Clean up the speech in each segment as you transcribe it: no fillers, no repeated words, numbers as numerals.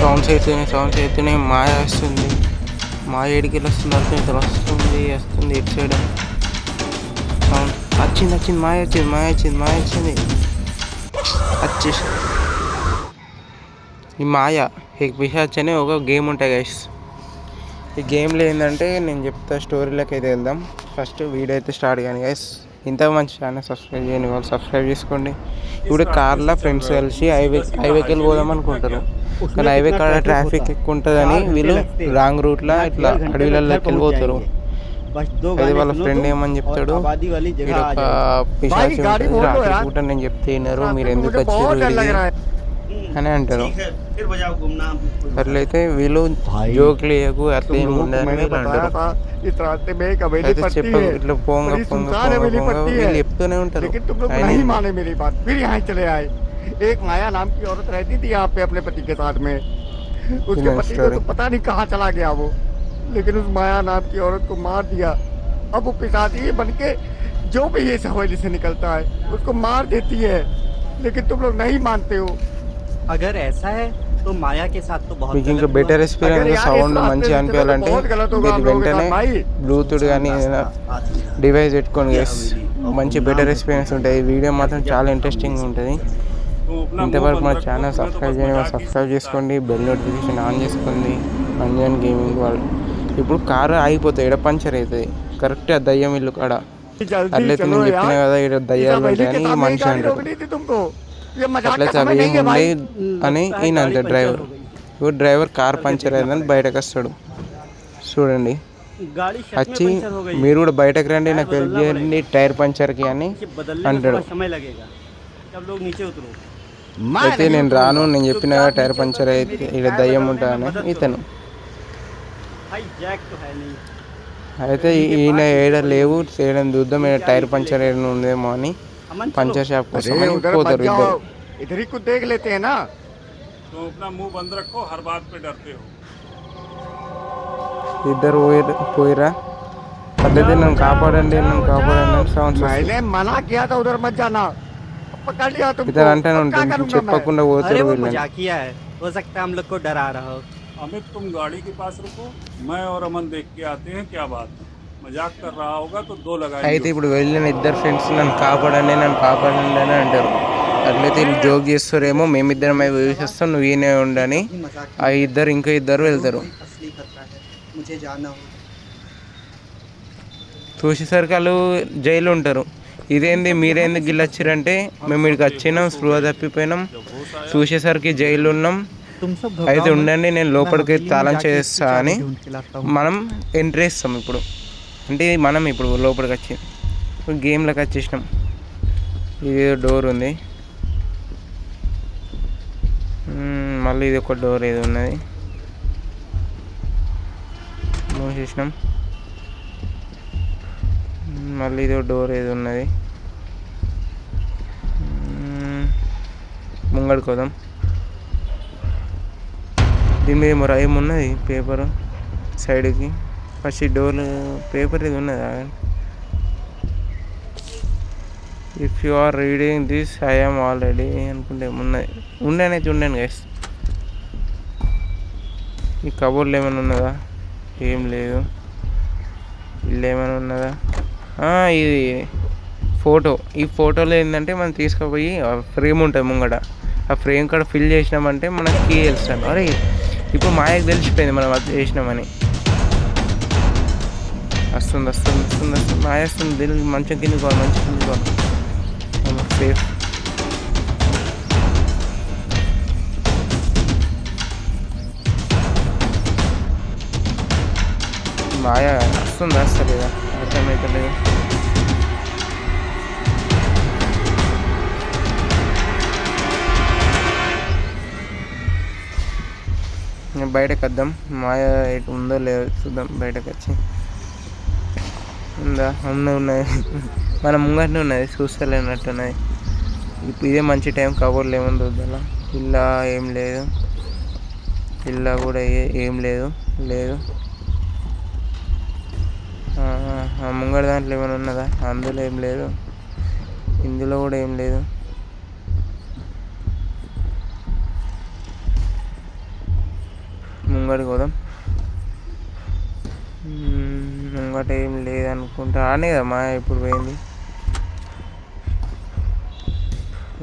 Sounds అవుతున్నాయి. మాయ వస్తుంది. మాయ ఏడికి వస్తుంది అర్థం వస్తుంది ఇటు సైడ్ సౌండ్ వచ్చింది. మాయ వచ్చింది వచ్చేసి ఈ మాయ ఈ పిశాచ్ అనే ఒక గేమ్ ఉంటాయి గైస్. ఈ గేమ్లో ఏంటంటే నేను చెప్తా, స్టోరీలోకి అయితే వెళ్దాం. ఫస్ట్ వీడియో అయితే స్టార్ట్ కానీ గైస్. ఇంత మంచి ఛానల్ సబ్స్క్రైబ్ చేయని వాళ్ళు సబ్స్క్రైబ్ చేసుకోండి. ఇప్పుడు కార్లో ఫ్రెండ్స్ కలిసి హైవేకి వెళ్ళి పోదాం అనుకుంటారు, కానీ హైవే కాడ ట్రాఫిక్ ఎక్కువ ఉంటుందని వీళ్ళు రాంగ్ రూట్లో ఇట్లా అడవిలలోకి వెళ్ళిపోతారు. అయితే వాళ్ళ ఫ్రెండ్ ఏమని చెప్తాడు, మీరు ఒక పిశాచి రాత్రి పూట నేను చెప్తే విన్నారు, మీరు ఎందుకు వచ్చారు అని అంటారు. అట్లయితే వీళ్ళు జోక్లు వేయకు అట్లా ఏమి ఉండదని అంటారు. అయితే చెప్పకు ఇట్లా పొంగ వీళ్ళు చెప్తూనే ఉంటారు. एक माया नाम की औरत रहती थी यहाँ पे अपने पति के साथ में। उसके पति को तो पता नहीं कहाँ चला गया वो, लेकिन उस माया नाम की औरत को मार दिया। अब वो पिशाची बन के जो भी ये हवेली से निकलता है उसको मार देती है, लेकिन तुम लोग नहीं मानते हो। अगर ऐसा है तो माया के साथ तो बहुत మీకు ఇంకా బెటర్ ఎక్స్పీరియన్స్ సౌండ్ మంచిగా అనిపించాలంటే మీరు వెంటనే బ్లూటూత్ కానీ ఏదైనా డివైస్ పెట్టుకోండి గైస్, మంచి బెటర్ ఎక్స్పీరియన్స్ ఉంటుంది. ఈ వీడియో మాత్రం చాలా ఇంట్రెస్టింగ్ ఉంటుంది. ఇంతవరకు మన ఛానల్ సబ్స్క్రైబ్ చేయని సబ్స్క్రైబ్ చేసుకోండి, బెల్ నోటిఫికేషన్ ఆన్ చేసుకోండి. అంజన్ గేమింగ్ వాళ్ళు ఇప్పుడు కారు ఆగిపోతాయి, ఇక్కడ పంచర్ అవుతుంది కరెక్ట్ ఆ దయ్యం ఇల్లు కాడ. అట్లయితే నేను చెప్పినా కదా ఇక్కడ దయ్యాలు ఉంటాయని ఈ మనిషి అంటాడు. అట్లయితే అవి ఏమి ఉండే అని ఈయన అంటాడు డ్రైవర్. ఇప్పుడు డ్రైవర్ కార్ పంచర్ అయిందని బయటకు వస్తాడు. చూడండి వచ్చి మీరు కూడా బయటకు రండి, నాకు హెల్ప్ చేయండి టైర్ పంచర్కి అని అంటాడు. అయితే నేను రాను, నేను చెప్పిన టైర్ పంచర్ అయితే ఇక్కడ దయ్యం ఉంటానని ఇతను. అయితే ఈయన ఏడ లేవు చేయడం చూద్దాం, టైర్ పంచర్ ఏమైనా ఉందేమో అని పంచర్ షాప్ కోసం పోతారు ఇద్దరు. ఇద్దరు పోయిరా. అట్లయితే నన్ను కాపాడండి అని సౌండ్స్ ఇతను అంటేనే ఉంటుంది, చెప్పకుండా పోతారు వీళ్ళని. अमित तुम गाड़ी के पास रुको, मैं और अमन देख के आते हैं क्या बात है, मजाक कर रहा होगा तो दो लगाएंगे. అయితే ఇప్పుడు వెళ్ళిన ఇద్దరు ఫ్రెండ్స్ నన్ను కాపాడండి అని అంటారు. అట్లయితే వీళ్ళు జోక్ చేస్తారేమో, మేమిద్దరం అవి వేసేస్తాం నువ్వు ఈయనే ఉండని. ఆ ఇద్దరు ఇంకో ఇద్దరు వెళ్తారు. చూసేసరికి వాళ్ళు జైలు ఉంటారు. ఇదేంది మీరేంది గిల్లొచ్చారంటే మేము ఇక్కడికి వచ్చినాం, స్పృహ తప్పిపోయినాం, చూసేసరికి జైలు ఉన్నాం, అయితే ఉండండి నేను లోపలికి తాళం చేస్తా అని మనం ఎంట్రీ ఇస్తాం. ఇప్పుడు అంటే మనం ఇప్పుడు లోపలికి వచ్చి గేమ్లోకి వచ్చేసినాం. ఇది డోర్ ఉంది, మళ్ళీ ఇది ఒక డోర్ ఏది ఉన్నది మూసేసినాం. మళ్ళీ ఇది డోర్ ఏది ఉన్నది ముంగడుకోదాం. దీని మీద మరి ఏమున్నది పేపరు సైడ్కి. ఫస్ట్ ఈ డోర్ పేపర్ ఇది ఉన్నదా? If you are reading this I am already అనుకుంటే ఉన్నది. ఉండనైతే ఉండాను గైస్. ఈ కబోర్డ్లో ఏమైనా ఉన్నదా? ఏం లేదు. ఇల్లు ఏమైనా ఉన్నదా? ఇది ఫోటో. ఈ ఫోటోలో ఏంటంటే మనం తీసుకుపోయి ఫ్రేమ్ ఉంటుంది ముంగట, ఆ ఫ్రేమ్ కాడ ఫిల్ చేసినామంటే మనకి కీ తెలుస్తాను. అరే ఇప్పుడు మాయకు తెలిసిపోయింది మనం అది చేసినామని. వస్తుంది మాయ వస్తుంది. దీనికి మంచిగా కిందికోవాలి సేఫ్. మాయ వస్తుందా వస్తలేదా అర్థమవుతలేదు. బయటకు వద్దాం, మాయ ఎటు ఉందో లేదో చూద్దాం. బయటకు వచ్చి ఉన్నది మన ముంగటనే ఉన్నది, చూస్తలేనట్టున్నది. ఇప్పుడు ఇదే మంచి టైం, కబోర్డ్లు ఏమని చూద్దాం. ఇల్లా ఏం లేదు, ఇల్లా కూడా ఏం లేదు. ముంగడ దాంట్లో ఏమైనా ఉన్నదా? అందులో ఏం లేదు, ఇందులో కూడా ఏం లేదు. ముంగడికి పోదాం. ముంగట ఏం లేదనుకుంటా. ఆనే కదా మాయ ఇప్పుడు పోయింది.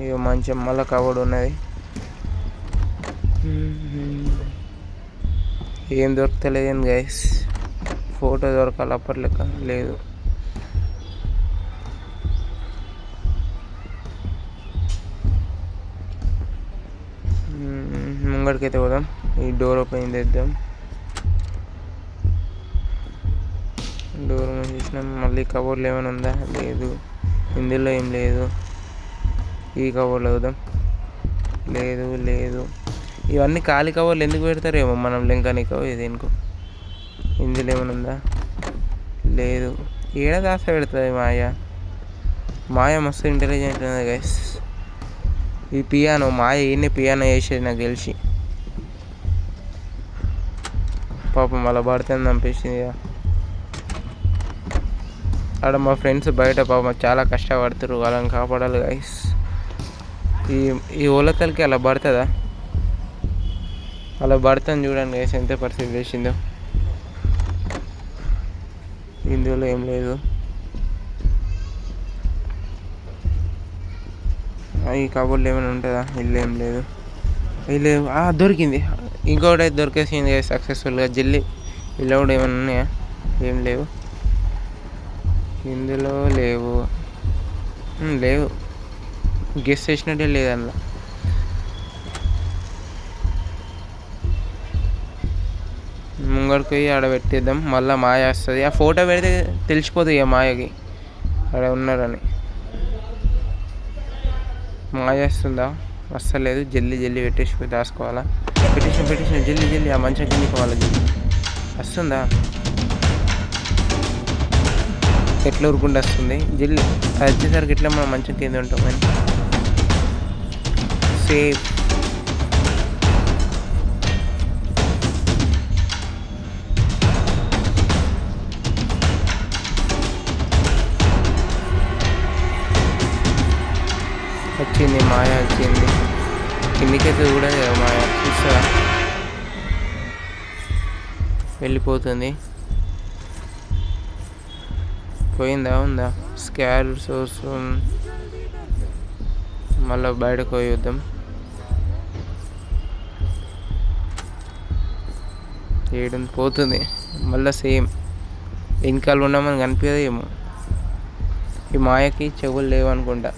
ఇక మంచిగా మళ్ళీ కవర్డ్ ఉన్నది. ఏం దొరకలేదు గైస్. ఫోటో దొరకాలి అప్పట్లెక్క లేదు. ముంగడికైతే పోదాం. ఈ డోర్ ఓపెన్ చేద్దాం. డోర్ ఓపెన్ చేసినాం. మళ్ళీ కవర్లు ఏమైనా ఉందా? లేదు. ఇందులో ఏం లేదు. ఈ కవర్లు అవుదాం. లేదు లేదు. ఇవన్నీ ఖాళీ కవర్లు ఎందుకు పెడతారేమో మనం లెంకనికో ఇదేనుకో. ఇందులో ఏమైనా ఉందా? లేదు. ఏడ దాస్తా పెడుతుంది మాయ మస్తు ఇంటెలిజెంట్ ఉంది గైస్. ఈ పియానో మాయ ఈయన్ని పియానో వేసేది నాకు తెలిసి. పాపం అలా పడుతుంది అనిపించింది. ఆడ మా ఫ్రెండ్స్ బయట పాపం చాలా కష్టపడుతున్నారు. వాళ్ళని కాపాడాలి గైస్. ఈ ఓలతలకి అలా పడుతుందా? అలా పడుతుంది చూడండి గైస్ ఎంత పరిస్థితి చేసిందో. ఇందులో ఏం లేదు. ఈ కబోర్డ్లో ఏమైనా ఉంటుందా? ఇల్లు ఏం లేదు. ఇల్లు దొరికింది. ఇంకోటి అయితే దొరికేసింది గైస్ సక్సెస్ఫుల్గా. జల్లి ఇలా కూడా ఏమైనా ఉన్నాయా? ఏం లేవు. ఇందులో లేవు. లేవు. గెస్ చేసినట్టే లేదు అందులో. ముంగడికి పోయి ఆడ పెట్టేద్దాం. మళ్ళీ మాయ వస్తుంది. ఆ ఫోటో పెడితే తెలిసిపోతుంది ఇక మాయకి ఆడ ఉన్నారని. మాయ వస్తుందా? వస్తలేదు. జల్లి జల్లి పెట్టేసి దాచుకోవాలా. పెట్టేసిన జల్లి జల్లి ఆ మంచిగా కిందికోవాలి. జల్లి వస్తుందా? ఎట్లా ఊరుకుండా వస్తుంది జల్లి. అది వచ్చేసరికి ఎట్లా మనం మంచిగా కింద ఉంటాం. కానీ సేఫ్. వచ్చింది మాయ వచ్చింది. కిందికైతే కూడా మాయ చూస్తా వెళ్ళిపోతుంది. పోయిందా? ఉందా? స్కార్ సోర్స్. మళ్ళీ బయటకు పోయి వద్దాం. ఏడు పోతుంది మళ్ళీ సేమ్. వెనకాల ఉన్నామని కనిపించదు ఏమో. ఈ మాయకి చెవులు లేవనుకుంటా.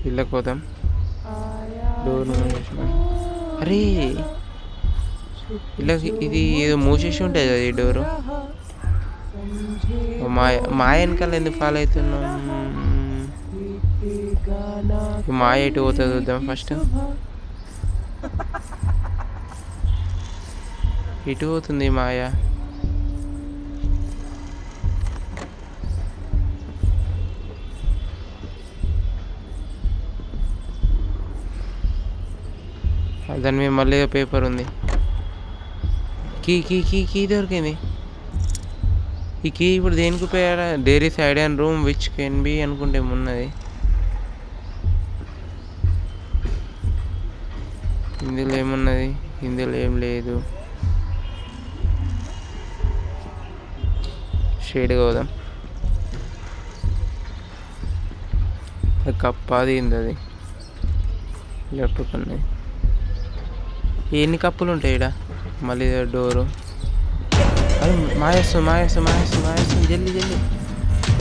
ఇళ్ళకి పోతాం. డోర్ అరే ఇళ్ళకి ఇది ఏదో మూసేసి ఉంటుంది కదా ఈ డోరు. మాయ వెనకాల ఎందుకు ఫాలో అవుతున్నాం? మాయ ఎటు పోతుంది చూద్దాం ఫస్ట్. ఇటు పోతుంది మాయ. దాని మీద మళ్ళీ పేపర్ ఉంది. కీ దొరికింది. ఈ కీ ఇప్పుడు దేనికి ఉపయోగ? There is idea and room which can be అనుకుంటే ఉన్నది. ఇందులో ఏమున్నది? ఇందులో ఏం లేదు. షేడ్గా పోదాం. కప్పాది అది లెఫ్ట్ కొన్ని. ఎన్ని కప్పులు ఉంటాయి ఇక్కడ? మళ్ళీ డోరు. అరే మాయేస్తుంది జల్లి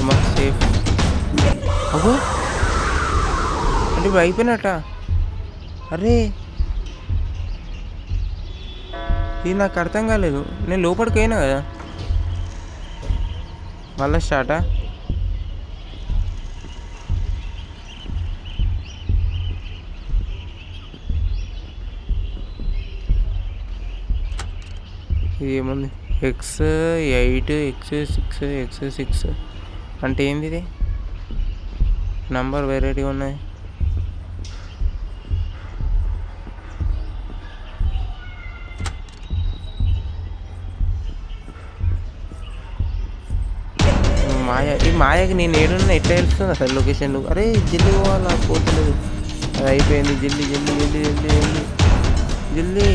మాకు సేఫ్. అబ్బో అంటే ఇప్పుడు అయిపోయినట్ట. అరే ఇది నాకు అర్థం కాలేదు. నేను లోపలికి అయినా కదా. మళ్ళీ స్టార్టా? ఇది ఏముంది? X8 X6 X6 అంటే ఏంది? ఇది నంబర్ వెరైటీ ఉన్నాయి. మాయ, ఈ మాయకి నేను ఏడున్నా ఎట్లా తెలుస్తుంది అసలు లొకేషన్లు? అరే జల్లి పోవాలా, పోతలేదు. అది అయిపోయింది. జల్లి జల్లి జల్లి జల్లి జల్లి జల్లి.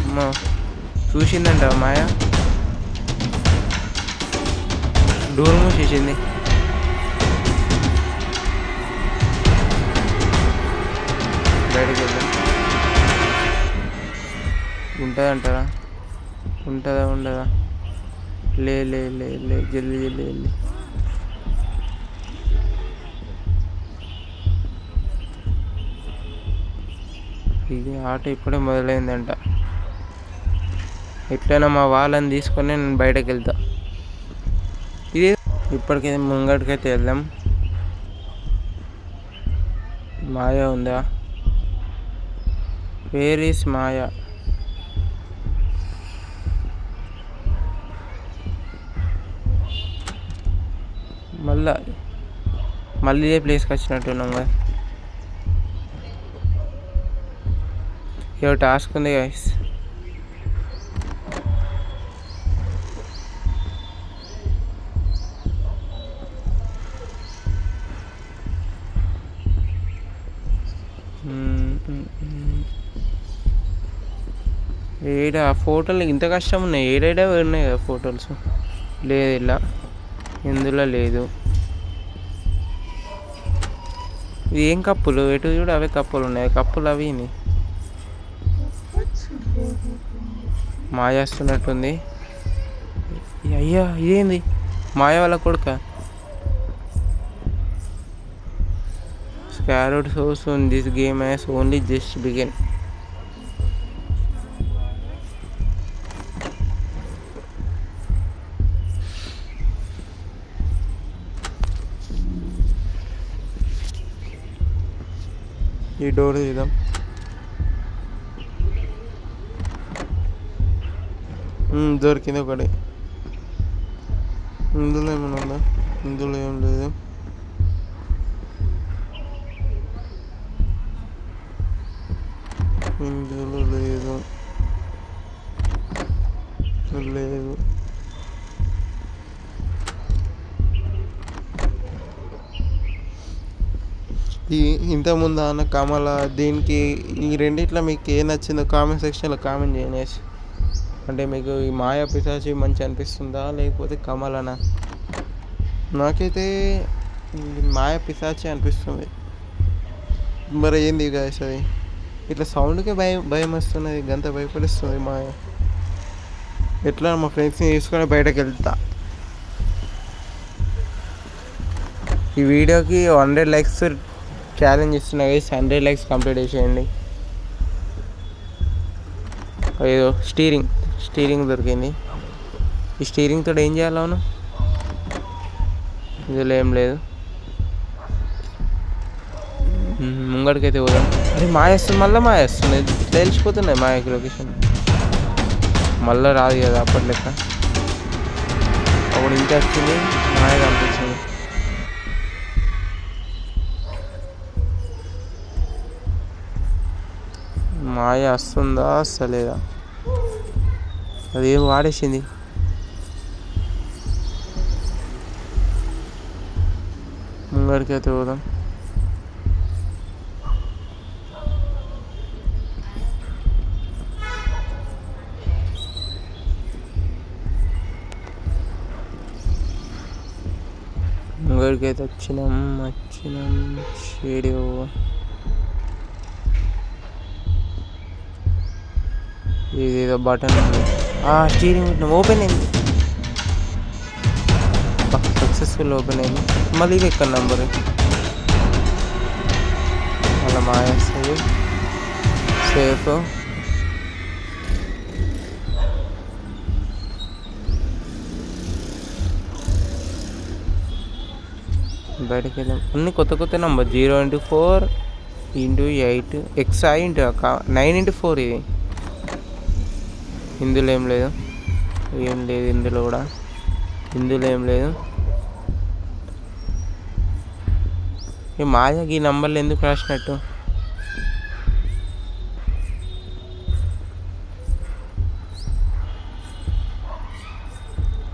అమ్మా చూసిందంట మాయ, డోర్ మూసేసింది. బయటకు వెళ్దాం. ఉంటుందంటారా? ఉంటుందా ఉండదా? లే లే లే లే జల్ది జల్ది జల్ది. ఇది ఆట ఇప్పుడే మొదలైందంట. ఎట్లయినా మా వాళ్ళని తీసుకొని నేను బయటకు వెళ్తా. ఇది ఇప్పటికైతే ముంగటికైతే వెళ్దాం. మాయ ఉందా? వేర్ ఈస్ మాయ? మళ్ళీ ఇదే ప్లేస్కి వచ్చినట్టున్నాం కదా. ఏదో టాస్క్ ఉంది గైస్. ఏడా ఫోటోలు ఇంత కష్టం ఉన్నాయి? ఏడేడా ఉన్నాయి కదా ఫోటోస్. లేదు ఇలా ఇందులో లేదు. ఇది ఏం కప్పులు? ఎటు చూడు అవే కప్పులు ఉన్నాయి. కప్పులు అవి మాయ వస్తున్నట్టుంది. అయ్యా ఇదేంది? మాయ వాళ్ళ కొడుక. Scarred so soon, this game has only just begun. ఈ డోర్ తీద్దాం. దొరికింది ఒకటి. ఇందులో ఏమైనా ఉందా? ఇందులో ఏం లేదు. ఇందులో లేదు లేదు. ఇంతకుముందు అన్న కమల, దీనికి ఈ రెండిట్లో మీకు ఏ నచ్చిందో కామెంట్ సెక్షన్లో కామెంట్ చేయండి. అంటే మీకు ఈ మాయా పిశాచి మంచి అనిపిస్తుందా లేకపోతే కమలనా? నాకైతే మాయా పిశాచి అనిపిస్తుంది. మరి ఏంది గాయస్ అది? ఇట్లా సౌండ్కే భయం వస్తున్నది, గంత భయపడిస్తుంది మాయ. ఎట్లా మా ఫ్రెండ్స్ని తీసుకొని బయటకు వెళ్తా. ఈ వీడియోకి 100 likes ఛాలెంజ్ ఇస్తున్నా గైస్. 100 likes కంప్లీట్ చేసేయండి. ఏదో స్టీరింగ్ దొరికింది. ఈ స్టీరింగ్ తోటి ఏం చేయాలి? అవును ఇందులో ఏం లేదు. ముంగడికైతే పోదాం. అరే మాయ వస్తుంది, మళ్ళీ మాయ వస్తుంది. ఇట్లా తెలిసిపోతున్నాయి మాయకి లొకేషన్. మళ్ళీ రాదు కదా అప్పటి లెక్క. అప్పుడు ఇంకా వచ్చింది, మాయ కనిపించింది. మాయ వస్తుందా వస్తలేదా? అదేం వాడేసింది. ముంగడికైతే పోదాం. ముంగడికైతే వచ్చినాం. షేడియో ఇదేదో బటన్ ఉంది. స్టీరింగ్ ఓపెన్ అయింది. సక్సెస్ఫుల్ ఓపెన్ అయింది. మళ్ళీ ఇది ఎక్కడ నంబర్? అలా మాయేస్తుంది. సేఫ్. బయటకు వెళ్ళాం. అన్ని కొత్త number. 0x4 x 8 XI x 9x4. ఇది ఇందులో ఏం లేదు. ఇందులో కూడా ఏం లేదు. ఈ మాయకి ఈ నంబర్లు ఎందుకు రాసినట్టు?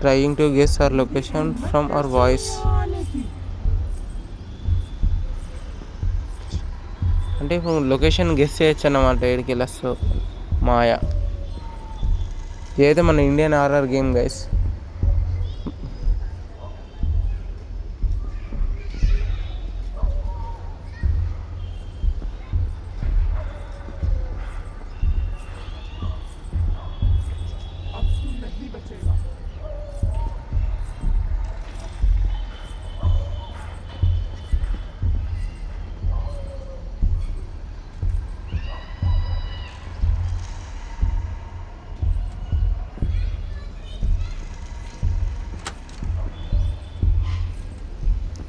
Trying to guess our location from our voice. అంటే ఇప్పుడు లొకేషన్ గెస్ చేయొచ్చు అన్నమాట ఏడికి వెళ్ళొస్తో మాయా. ఇదైతే మన ఇండియన్ హారర్ గేమ్ గైస్.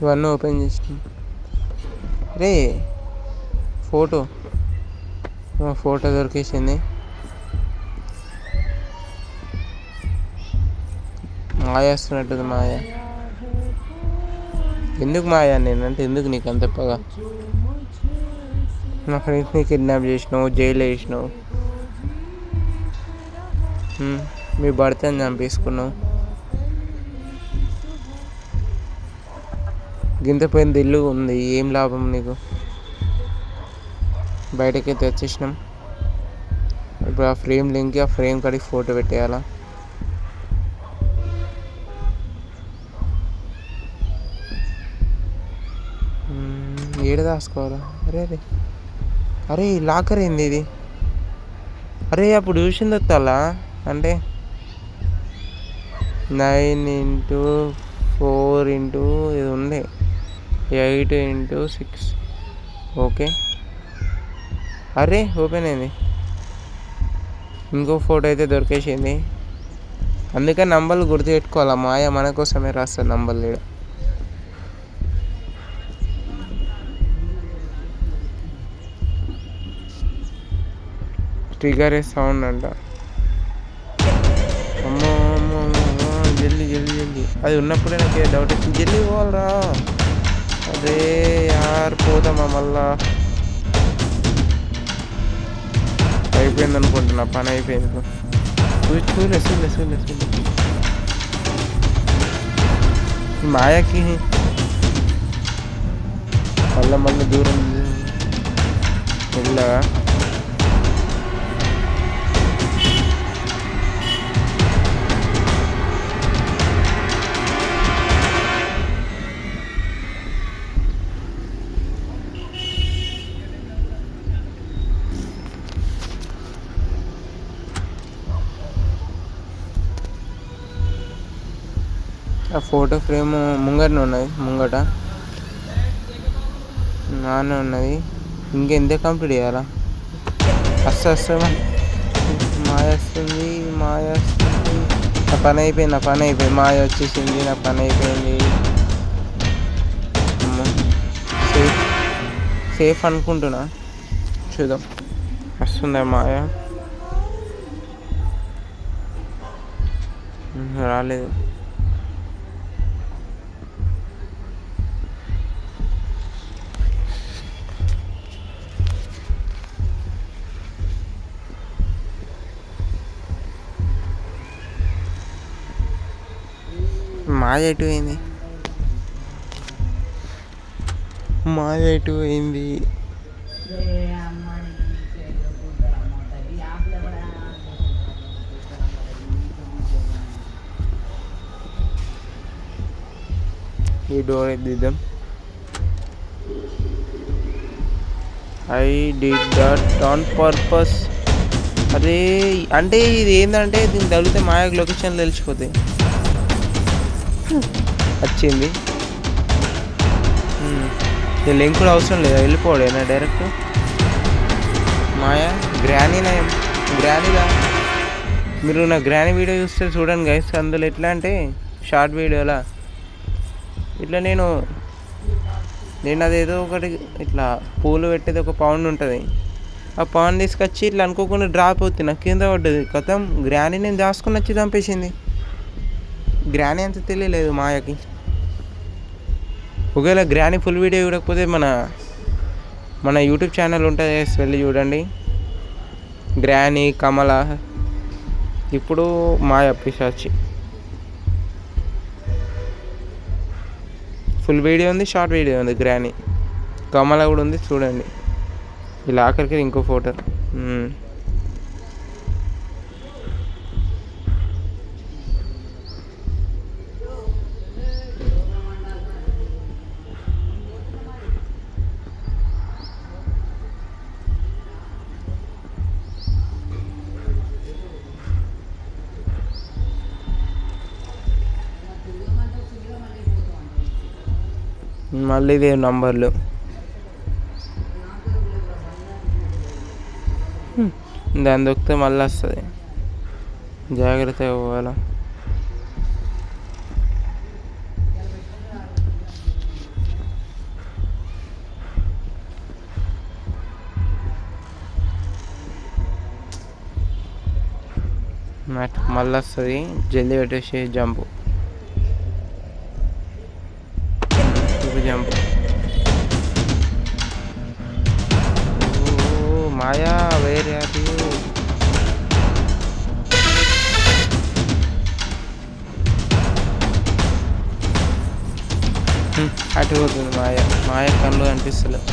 ఇవన్నీ ఓపెన్ చేసిన రే ఫోటో దొరికేసింది. మాయ వస్తున్నట్టుంది. మాయ ఎందుకు మాయ నేనంటే ఎందుకు నీకు అంత పగా? నా ఫ్రెండ్స్ని కిడ్నాప్ చేసినావు, జైలు వేసినావు, మీ భర్తని చంపేసుకున్నావు. గింతపోయింది ఇల్లు ఉంది, ఏం లాభం నీకు? బయటకైతే వచ్చేసినాం. ఇప్పుడు ఆ ఫ్రేమ్ లింక్కి ఆ ఫ్రేమ్ కాడికి ఫోటో పెట్టేయాలా? ఏడ దాసుకోవాలా? అరే లాకర్ ఏంది ఇది? అరే అప్పుడు చూసింది వస్తాలా అంటే 9x4 ఇది ఉండే 8x6. ఓకే అరే ఓపెన్ అయింది. ఇంకో ఫోటో అయితే దొరికేసింది. అందుకే నంబర్లు గుర్తుపెట్టుకోవాలా. మాయ మన కోసమే రాస్తారు నంబర్లు. ఇక్కడ ట్రిగర్ సౌండ్ అంట. అమ్మో అమ్మో జల్దీ జల్దీ జల్దీ. అది ఉన్నప్పుడే నాకు డౌట్ వచ్చింది, జల్దీ పోవాలరా. అదే యార్ పోదామా మళ్ళా? అయిపోయింది అనుకుంటున్నా, పని అయిపోయింది. చూలే మాయకి మళ్ళీ దూరం వెళ్ళా. ఆ ఫోటో ఫ్రేమ్ ముంగట నానే ఉన్నది. ఇంకెంతే కంప్లీట్ చేయాలా? వస్తుంది మాయ వస్తుంది. నా పని అయిపోయింది. మాయ వచ్చేసింది, నా పని అయిపోయింది. సేఫ్ అనుకుంటున్నా, చూద్దాం. వస్తుందా మాయ? రాలేదు. మాయ ఎటు పోయింది? ఈ డోర్ ఎద్దిద్దాం. I did that on purpose. అదే అంటే ఇది ఏంటంటే దీన్ని తగిలితే మాయకు లొకేషన్ తెలిసిపోతాయి. వచ్చింది. లింక్ కూడా అవసరం లేదా, వెళ్ళిపోవడేనా డైరెక్ట్? మాయా గ్రానీదా? మీరు నా గ్రానీ వీడియో చూస్తే చూడండి గైస్. అందులో ఎట్లా అంటే షార్ట్ వీడియోలా ఇట్లా నేను అదేదో ఒకటి ఇట్లా పూలు పెట్టేది ఒక పౌండ్ ఉంటుంది. ఆ పౌండ్ తీసుకొచ్చి ఇట్లా అనుకోకుండా డ్రాప్ అవుతుంది, నాకు కింద పడ్డది. కథం గ్రానీ నేను దాచుకుని వచ్చి చంపేసింది. గ్రానీ అంత తెలియలేదు మాయకి. ఒకవేళ గ్రానీ ఫుల్ వీడియో చూడకపోతే మన యూట్యూబ్ ఛానల్ ఉంటుంది, వెళ్ళి చూడండి. గ్రానీ, కమల, ఇప్పుడు మాయ పిశాచి. ఫుల్ వీడియో ఉంది, షార్ట్ వీడియో ఉంది. గ్రానీ కమల కూడా ఉంది చూడండి. ఇలా ఆఖరికి ఇంకో ఫోటో. మళ్ళీ ఇదే నంబర్లు. దాన్ని దొక్కితే మళ్ళీ వస్తుంది, జాగ్రత్తగా పోవాలా. మళ్ళీ వస్తుంది, జల్దీ పెట్టేసి జంపు జంపు. మాయా వేరే అది అటు పోతుంది మాయ. మాయ కళ్ళు కనిపిస్తలేదు,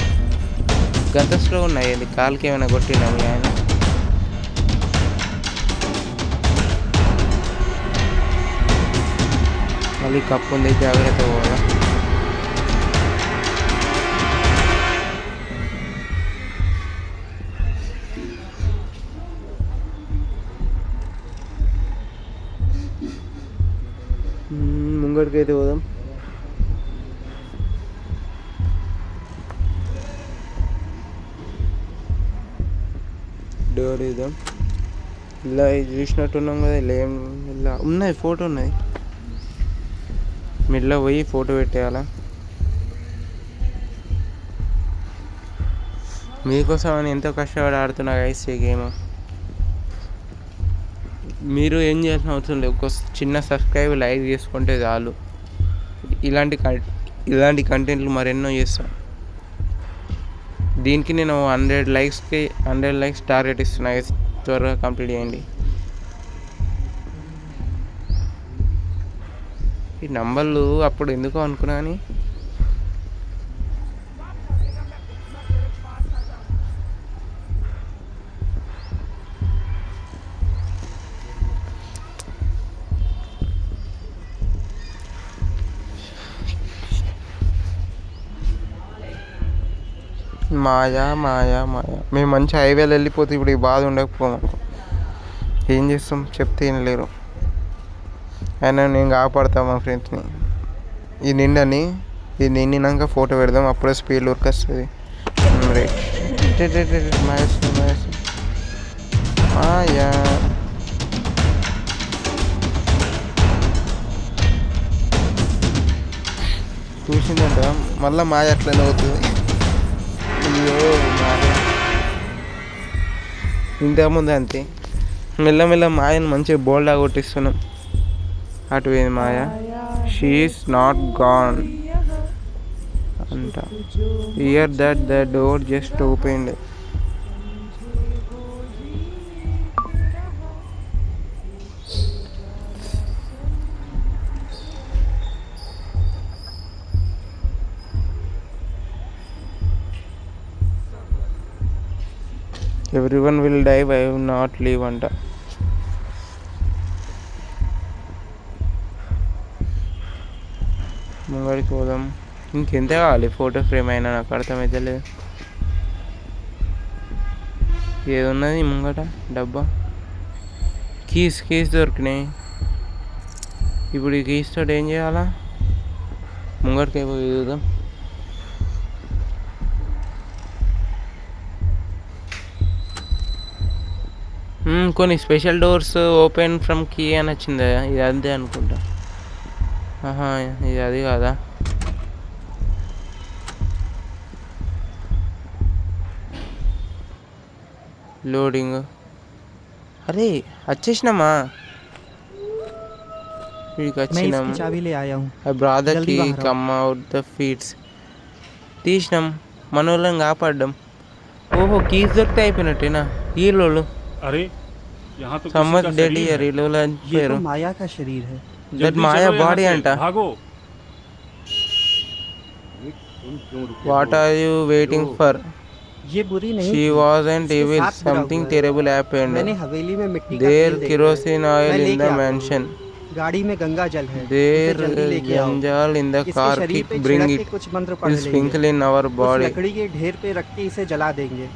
గంత స్లో ఉన్నాయి. అది కాలుకి ఏమైనా కొట్టినా మీ ఆయన? మళ్ళీ కప్పు ఉంది, జాగ్రత్త పోవాలా. ముంగడికైతే పోదాం. డోర్ ఇద్దాం. ఇలా చూసినట్టున్నాం కదా, ఇలా ఏం ఇలా ఉన్నది, ఫోటో ఉన్నది. మిడ్లో పోయి ఫోటో పెట్టేయాలా. మీకోసం అని ఎంతో కష్టపడి ఆడుతున్నా గైస్ ఈ గేమ్. మీరు ఏం చేయాల్సిన అవసరం లేదు, ఒక చిన్న సబ్స్క్రైబ్ లైక్ చేసుకుంటే చాలు. ఇలాంటి కంటెంట్లు మరెన్నో చేస్తాం. దీనికి నేను 100 లైక్స్ టార్గెట్ ఇస్తున్నా. త్వరగా కంప్లీట్ చేయండి. ఈ నంబర్లు అప్పుడు ఎందుకో అనుకున్నా కానీ మాయా మాయా మాయా. మేము మంచి హైవేలో వెళ్ళిపోతే ఇప్పుడు ఈ బాధ ఉండకపోమాకు. ఏం చేస్తాం, చెప్తే ఏం లేరు. అయినా నేను కాపాడుతా మా ఫ్రెండ్స్ని. ఇది నిండినాక ఫోటో పెడదాం, అప్పుడే స్పీడ్ వర్క్ వస్తుంది. మాయా చూసిందంట, మళ్ళీ మాయ అట్లనే అవుతుంది. అయ్యో మాయ ఇంతకుముందు అంతే. మెల్లమెల్ల మాయను మంచిగా బోల్డా కొట్టిస్తున్నాం. అటు పోయింది మాయ. షీ ఈస్ నాట్ గాన్ అంట. Here that the door just opened. Everyone will die, I will not leave అంట. ముంగడికి పోదాం. ఇంకెంత కావాలి ఫోటో ఫ్రేమ్ అయినా, నాకు అర్థమైతే లేదు. ఏదున్నది ముంగట డబ్బా? కీస్ దొరికినాయి. ఇప్పుడు ఈ కీస్ తోటి ఏం చేయాలా? ముంగడికి అయిపోయి చూద్దాం. కొన్ని special doors open from key అని వచ్చిందా? ఇది అంతే అనుకుంటా. ఇది అది కాదా? లోడింగ్. అరే వచ్చేసినామా? వీడికి వచ్చినాం. బ్రదర్ కి కమ్ అవుట్ ద ఫీడ్స్ తీసినాం. మన వాళ్ళని కాపాడ్డాం. ఓహో కీస్ దొరికితే అయిపోయినట్టేనా? వీళ్ళు अरे यहाँ तो समझ डेडी है रीलोला ये तो माया का शरीर है. दट माया बॉडी अंटा भागो. तुम क्यों रुके వాట్ हो? Are you waiting for? ये बुरी नहीं షీ थी। వాజంట్ इसके evil, साथ बुरा something हुआ है। terrible happened. मैंने हवेली में मिट्टी का There तेल देखा है। kerosene oil मैं in लेके the आता हूँ। mansion. गाड़ी में गंगा जल है, उसे There जल्दी लेके आओ। janjal in the इसके car, शरीर keep पे bring छिड़क it. के कुछ मंत्र पढ़ Will लेंगे। sprinkle in our उस body. लकड़ी के ढेर पे रख के इसे जला देंगे,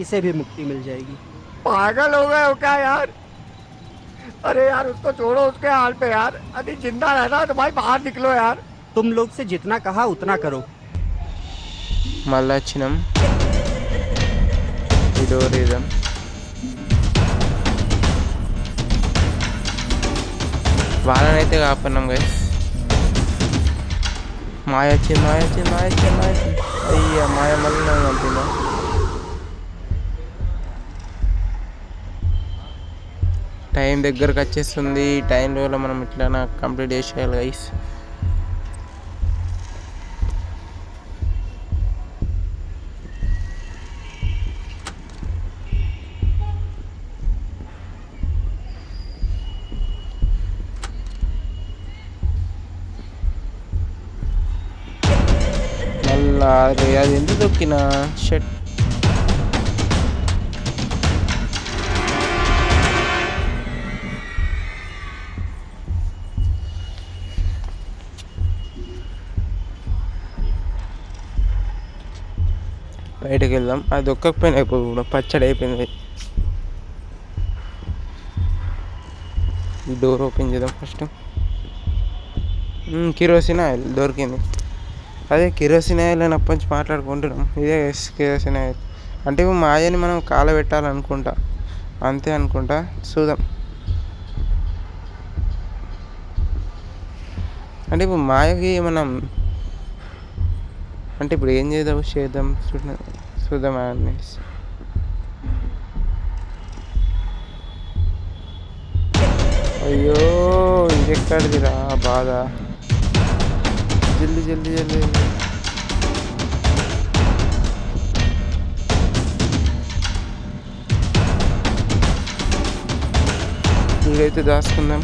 इसे भी मुक्ति मिल जाएगी। पागल हो गए हो क्या यार? अरे यार उसको छोड़ो उसके हाल पे यार। अभी जिंदा रहना है तो भाई बाहर निकलो यार। तुम लोग से जितना कहा उतना करो। మళ్ళీ వచ్చినాం ఈ డోర్ ఇదాం. వాళ్ళనైతే కాపాడినాం గైస్. మాయ వచ్చింది. అయ్యా మాయ మళ్ళీ నన్ను పంపిందా. టైం దగ్గరకు వచ్చేస్తుంది. ఈ టైంలో మనం ఇట్లా కంప్లీట్ చేసేయాలి గైస్. మళ్ళా అది ఎందుకు దొక్కినా షర్ట్. బయటకు వెళ్దాం. అది దొక్కకపోయినా అయిపోయి పచ్చడి అయిపోయింది. ఈ డోర్ ఓపెన్ చేద్దాం ఫస్ట్. కిరోసిన్ ఆయిల్ దొరికింది. అదే కిరోసిన్ ఆయిల్ అని అప్పటి నుంచి మాట్లాడుకుంటున్నాం. ఇదే కిరోసిన్ ఆయిల్ అంటే ఇప్పుడు మాయని మనం కాలబెట్టాలనుకుంటా, అంతే అనుకుంటా. చూద్దాం. అంటే ఇప్పుడు మాయకి మనం అంటే ఇప్పుడు ఏం చేద్దాం చూద్దాం అన్నీ. అయ్యో ఇది ఎక్కడిదిరా బాధ. జల్దీ ఇదైతే దాచుకుందాం.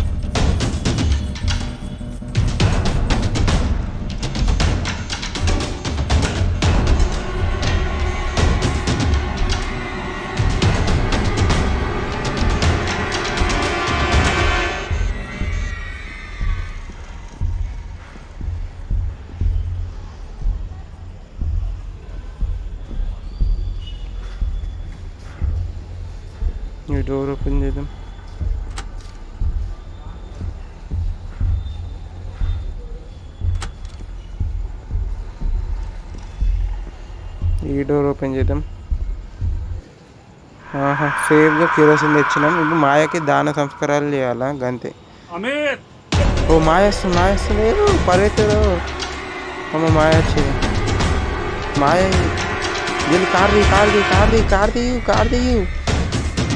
ఈ డోర్ ఓపెన్ చేద్దాం. ఈ డోర్ ఓపెన్ చేద్దాం. సేఫ్గా కిరోసిన్ తెచ్చినాం. ఇప్పుడు మాయకి దాన సంస్కారాలు చేయాలా గంతే. अमित ఓ మాయ వస్తుంది. పరిగెత్తారు. అమ్మ మాయ వచ్చింది. మాయ జల్ది కార్ తీయు.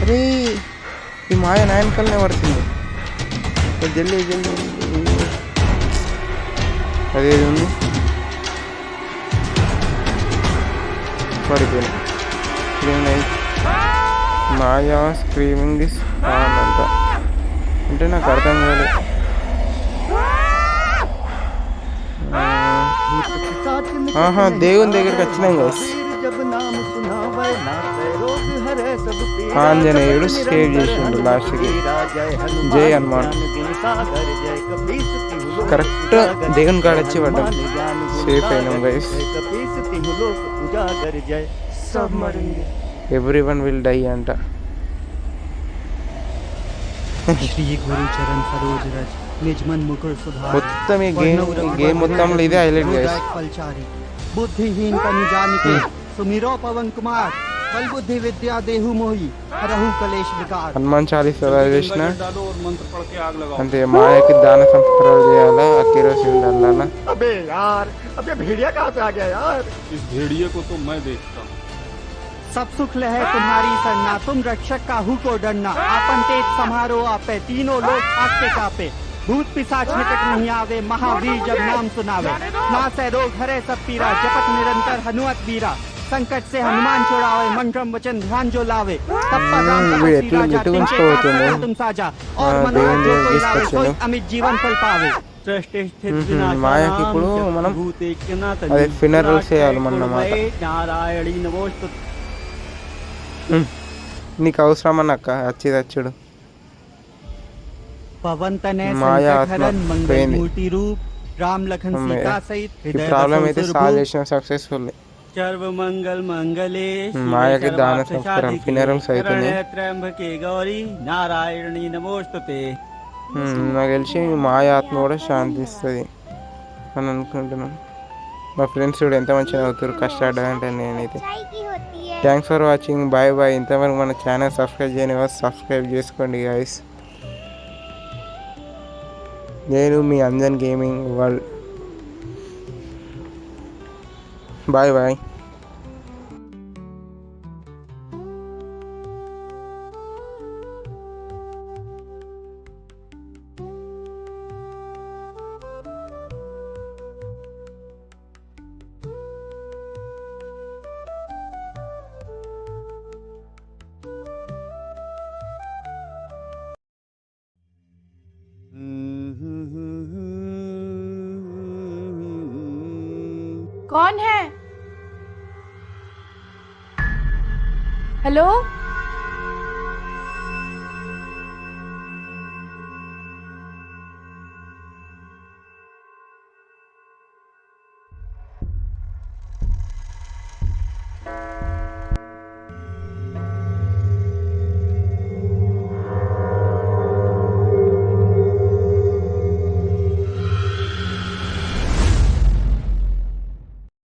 అరే ఈ మాయ నాయనకల్నే పడుతుంది. జల్దీ అదేది ఉంది పడిపోయినా. మాయా స్క్రీమింగ్ దిస్ అంట అంటే నాకు అర్థం కాలేదు. దేవుని దగ్గరికి వచ్చినాం కదా. ఆంజనేయుడు సేవ్ చేసిండు లాస్ట్కి. జై హనుమాన్. కరెక్ట్ దేవుని కాడ వచ్చి పడ్డాం. సేఫ్ అయినాం గైస్. ఎవ్రీవన్ విల్ డై అంట. మొత్తం ఈ గేమ్ మొత్తంలో ఇదే హైలైట్ గైస్. बुद्धिहीन तनु जानिके सुमिरो पवन कुमार बल बुद्धि विद्या देहु मोहि हरहु कलेश विकार. హనుమాన్ చాలీసా చేసిన डालो और मंत्र पढ़ के आग लगाओ. అంటే మాయకి దాన సంస్కారాలు చేయాలా, ఆ కిరోసిన్ డల్లాలా. अबे यार अब ये भेड़िया कहाँ से आ गया यार? इस भेड़िए को तो मैं देखता हूँ. सब सुख लहे तुम्हारी सरना, तुम रक्षक काहू को डरना. आपन तेज समारो आपे, तीनों लोग आके कापे. भूत पिशाच निकट नहीं आवे, महावीर जब नाम सुनावे. नासै रोग हरे सब पीरा, जपत निरंतर हनुमत वीरा. संकट से हनुमान छुड़ावे, मंत्रम वचन ध्यान जो लावे. तब पर राम तपस्वी राजा, तिनके काज सकल तुम साजा. और मनोरथ जो कोई लावे, सोई अमित जीवन फल पावे. सृष्टि स्थित మాయకి ఇప్పుడు మనం అదే funerals చేయాలి అన్నమాట. नारायणी नमोस्तु నీకు అవసరం అన్నక్క వచ్చి తెచ్చుడు. पवन तनय माया संकट आत्मा हरण मंगल पेंदी. मूर्ति रूप राम लखन सीता सहित ఈ हृदय ప్రాబ్లం बसो అయితే सुरभूप। సాల్వ్ చేసిన సక్సెస్ఫుల్. सर्व मंगल मंगले మాయకి దాన సంస్కారం funerals అవుతున్నాయి. त्र्यंबके गौरी नारायणी नमोस्तुते నాకు తెలిసి మాయ ఆత్మ కూడా శాంతిస్తుంది అని అనుకుంటున్నాను. మా ఫ్రెండ్స్ కూడా ఎంత మంచిగా అవుతారు కష్టపడ్డారంటే. నేనైతే thanks for watching. Bye bye. ఇంతవరకు మన ఛానల్ సబ్స్క్రైబ్ చేయని వారు సబ్స్క్రైబ్ చేసుకోండి గైస్. నేను మీ Anjan gaming world. Bye bye. कौन है? हेलो